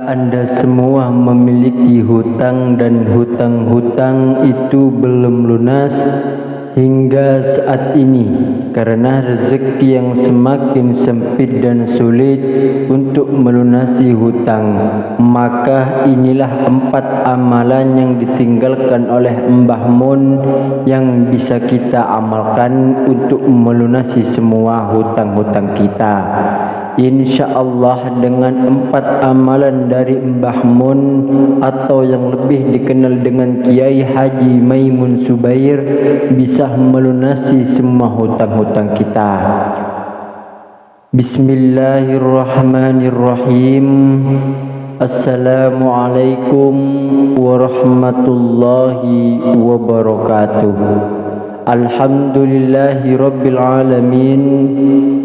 Anda semua memiliki hutang dan hutang-hutang itu belum lunas hingga saat ini karena rezeki yang semakin sempit dan sulit untuk melunasi hutang, maka inilah 4 amalan yang ditinggalkan oleh Mbah Mun yang bisa kita amalkan untuk melunasi semua hutang-hutang kita. InsyaAllah dengan 4 amalan dari Mbah Mun atau yang lebih dikenal dengan Kiai Haji Maimun Subair bisa melunasi semua hutang-hutang kita. Bismillahirrahmanirrahim. Assalamualaikum warahmatullahi wabarakatuh. Alhamdulillahi rabbil alamin.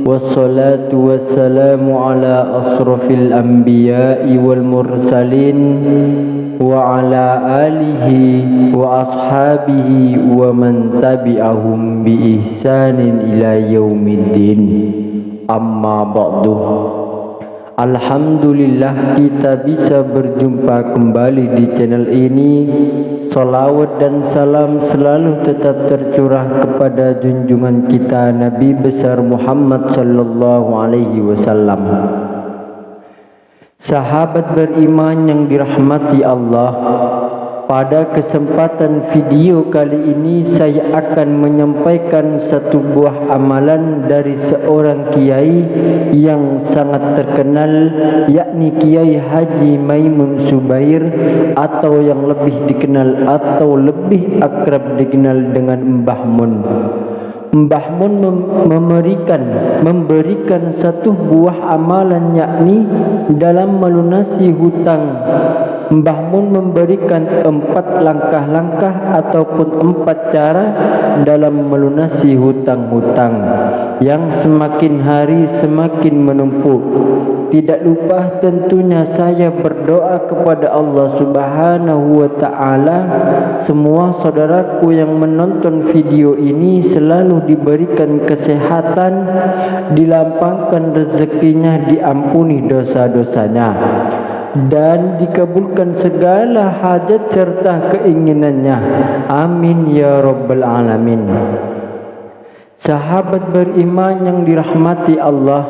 Wassalatu wassalamu ala asrafil anbiya'i wal mursalin wa ala alihi wa ashabihi wa man tabi'ahum bi ihsanin ila yaumiddin. Amma ba'du. Alhamdulillah kita bisa berjumpa kembali di channel ini. Salawat dan salam selalu tetap tercurah kepada junjungan kita Nabi besar Muhammad sallallahu alaihi wasallam. Sahabat beriman yang dirahmati Allah, pada kesempatan video kali ini saya akan menyampaikan satu buah amalan dari seorang kiai yang sangat terkenal, yakni Kiai Haji Maimun Subair atau yang lebih dikenal atau lebih akrab dikenal dengan Mbah Mun. Mbah Mun memberikan satu buah amalan, yakni dalam melunasi hutang. Mbah Mun memberikan 4 langkah-langkah ataupun 4 cara dalam melunasi hutang-hutang yang semakin hari semakin menumpuk. Tidak lupa tentunya saya berdoa kepada Allah Subhanahu wa ta'ala semua saudaraku yang menonton video ini selalu diberikan kesehatan, dilapangkan rezekinya, diampuni dosa-dosanya, dan dikabulkan segala hajat serta keinginannya. Amin ya rabbal alamin. Sahabat beriman yang dirahmati Allah,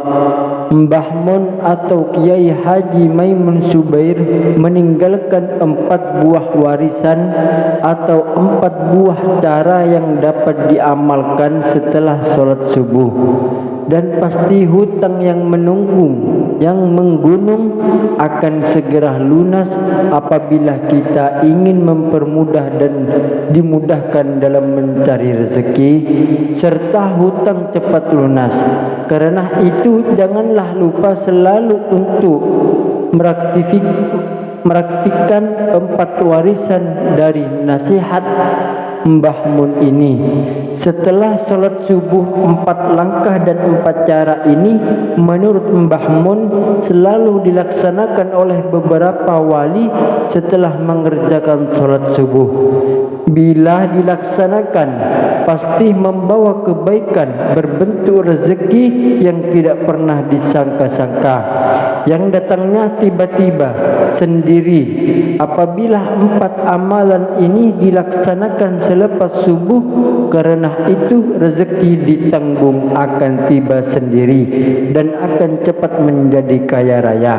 Mbah Mun atau Kiai Haji Maimun Subair meninggalkan 4 buah warisan atau 4 buah cara yang dapat diamalkan setelah sholat subuh. Dan pasti hutang yang menunggung, yang menggunung akan segera lunas apabila kita ingin mempermudah dan dimudahkan dalam mencari rezeki, serta hutang cepat lunas. Karena itu janganlah lupa selalu untuk meraktikan 4 warisan dari nasihat Mbah Mun ini. Setelah sholat subuh, 4 langkah dan 4 cara ini menurut Mbah Mun selalu dilaksanakan oleh beberapa wali setelah mengerjakan sholat subuh. Bila dilaksanakan pasti membawa kebaikan, berbentuk rezeki yang tidak pernah disangka-sangka, yang datangnya tiba-tiba sendiri. Apabila 4 amalan ini dilaksanakan selepas subuh, karena itu rezeki ditanggung akan tiba sendiri dan akan cepat menjadi kaya raya.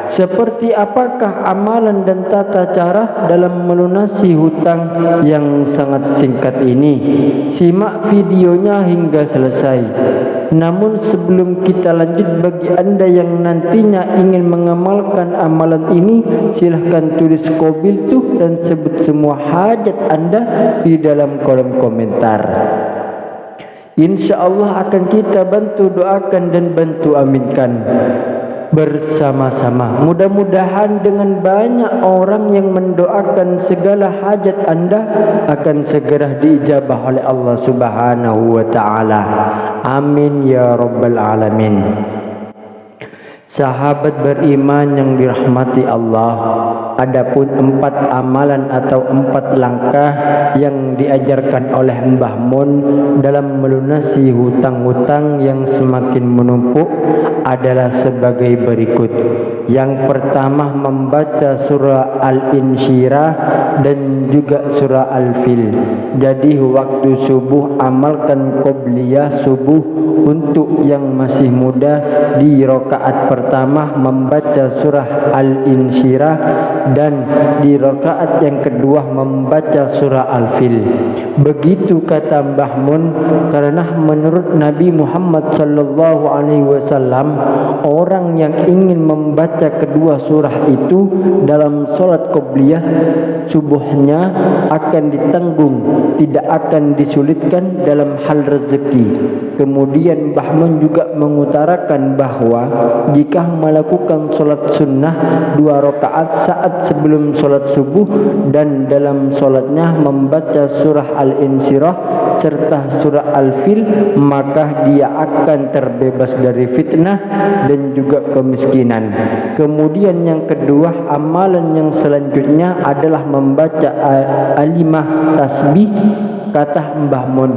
Seperti apakah amalan dan tata cara dalam melunasi hutang yang sangat singkat ini? Simak videonya hingga selesai. Namun sebelum kita lanjut, bagi Anda yang nantinya ingin mengamalkan amalan ini, silahkan tulis qabil tuh dan sebut semua hajat Anda di dalam kolom komentar. Insya Allah akan kita bantu doakan dan bantu aminkan bersama-sama. Mudah-mudahan dengan banyak orang yang mendoakan segala hajat Anda akan segera diijabah oleh Allah Subhanahu wa ta'ala. Amin ya rabbal alamin. Sahabat beriman yang dirahmati Allah, adapun 4 amalan atau 4 langkah yang diajarkan oleh Mbah Mun dalam melunasi hutang-hutang yang semakin menumpuk adalah sebagai berikut. Yang pertama membaca surah Al-Insyirah dan juga surah Al-Fil. Jadi waktu subuh amalkan qobliyah subuh. Untuk yang masih muda, di rakaat pertama membaca surah Al-Insyirah dan di rakaat yang kedua membaca surah Al-Fil. Begitu kata Mbah Mun, karena menurut Nabi Muhammad sallallahu alaihi wasallam, orang yang ingin membaca kedua surah itu dalam salat qobliyah subuhnya akan ditanggung, tidak akan disulitkan dalam hal rezeki. Kemudian Mbah Mun juga mengutarakan bahwa jika melakukan salat sunnah 2 rakaat saat sebelum salat subuh dan dalam salatnya membaca surah Al-Insyirah serta surah Al-Fil, maka dia akan terbebas dari fitnah dan juga kemiskinan. Kemudian yang kedua, amalan yang selanjutnya adalah membaca alimah tasbih. Kata Mbah Mun,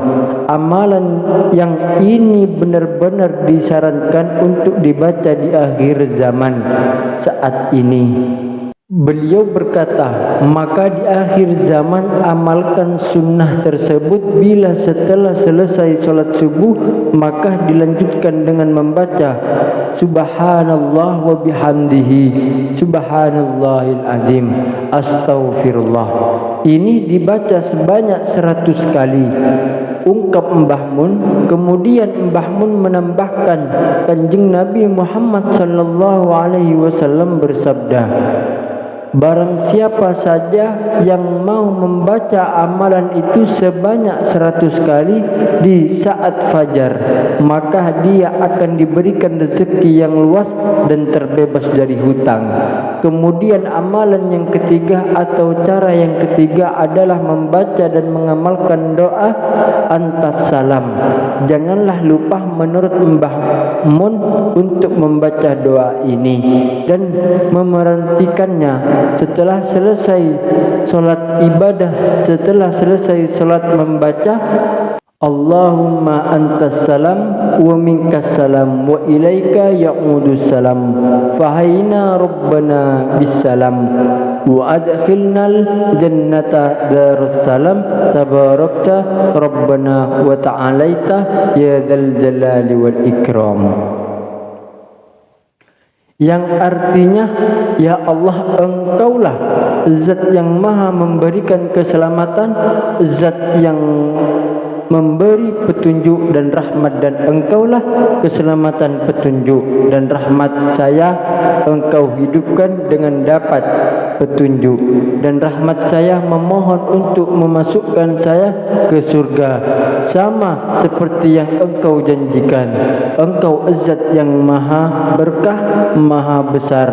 amalan yang ini benar-benar disarankan untuk dibaca di akhir zaman saat ini. Beliau berkata, maka di akhir zaman amalkan sunnah tersebut. Bila setelah selesai sholat subuh, maka dilanjutkan dengan membaca Subhanallah wa bihamdihi Subhanallahil azim Astaghfirullah. Ini dibaca sebanyak 100 kali, ungkap Mbah Mun. Kemudian Mbah Mun menambahkan, Kanjeng Nabi Muhammad sallallahu alaihi wasallam bersabda, barang siapa saja yang mau membaca amalan itu sebanyak 100 kali di saat fajar, maka dia akan diberikan rezeki yang luas dan terbebas dari hutang. Kemudian amalan yang ketiga atau cara yang ketiga adalah membaca dan mengamalkan doa antas salam. Janganlah lupa menurut Mbah Mun untuk membaca doa ini dan memerhatikannya setelah selesai solat ibadah. Setelah selesai solat membaca Allahumma antas salam wa minkas salam wa ilaika ya'udus salam fahayna rabbana bisalam wa adkhilnal jannata darussalam tabarakta rabbana wa ta'alaita ya dzal jalali wal ikram. Yang artinya, ya Allah, Engkaulah zat yang maha memberikan keselamatan, zat yang memberi petunjuk dan rahmat, dan Engkaulah keselamatan, petunjuk dan rahmat saya. Engkau hidupkan dengan dapat petunjuk, dan rahmat saya memohon untuk memasukkan saya ke surga sama seperti yang Engkau janjikan. Engkau zat yang maha berkah, maha besar.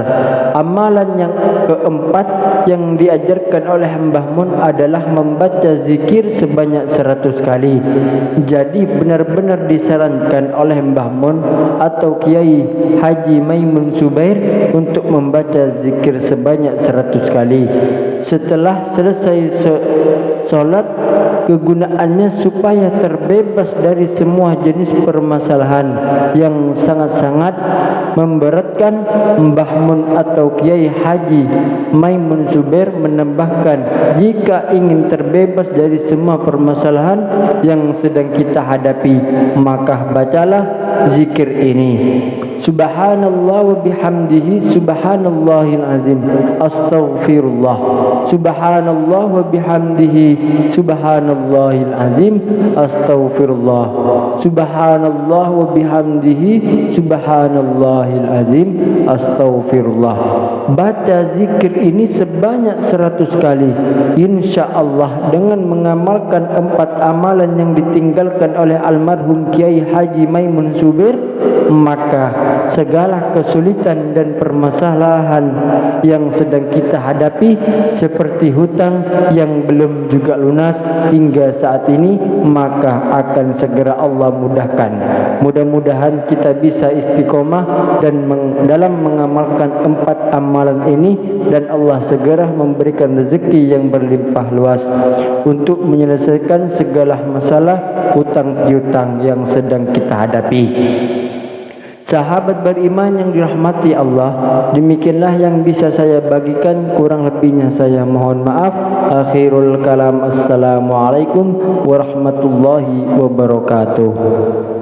Amalan yang keempat yang diajarkan oleh Mbah Mun adalah membaca zikir sebanyak 100 kali. Jadi benar-benar disarankan oleh Mbah Mun atau Kiai Haji Maimun Subair untuk membaca zikir sebanyak 100 kali. Setelah selesai solat, kegunaannya supaya terbebas dari semua jenis permasalahan yang sangat-sangat memberatkan. Mbah Mun atau Kiai Haji Maimun Subair menambahkan, jika ingin terbebas dari semua permasalahan yang sedang kita hadapi, maka bacalah zikir ini. Subhanallah wa bihamdihi Subhanallahil azim Astaghfirullah. Subhanallah wa bihamdihi Subhanallahil azim Astaghfirullah. Subhanallah wa bihamdihi Subhanallahil azim Astaghfirullah. Baca zikir ini sebanyak 100 kali. InsyaAllah dengan mengamalkan 4 amalan yang ditinggalkan oleh almarhum Kiai Haji Maimun Subair, maka segala kesulitan dan permasalahan yang sedang kita hadapi, seperti hutang yang belum juga lunas hingga saat ini, maka akan segera Allah mudahkan. Mudah-mudahan kita bisa istiqomah dan dalam mengamalkan 4 amalan ini, dan Allah segera memberikan rezeki yang berlimpah luas untuk menyelesaikan segala masalah hutang piutang yang sedang kita hadapi. Sahabat beriman yang dirahmati Allah, demikianlah yang bisa saya bagikan, kurang lebihnya saya mohon maaf. Akhirul kalam, assalamualaikum warahmatullahi wabarakatuh.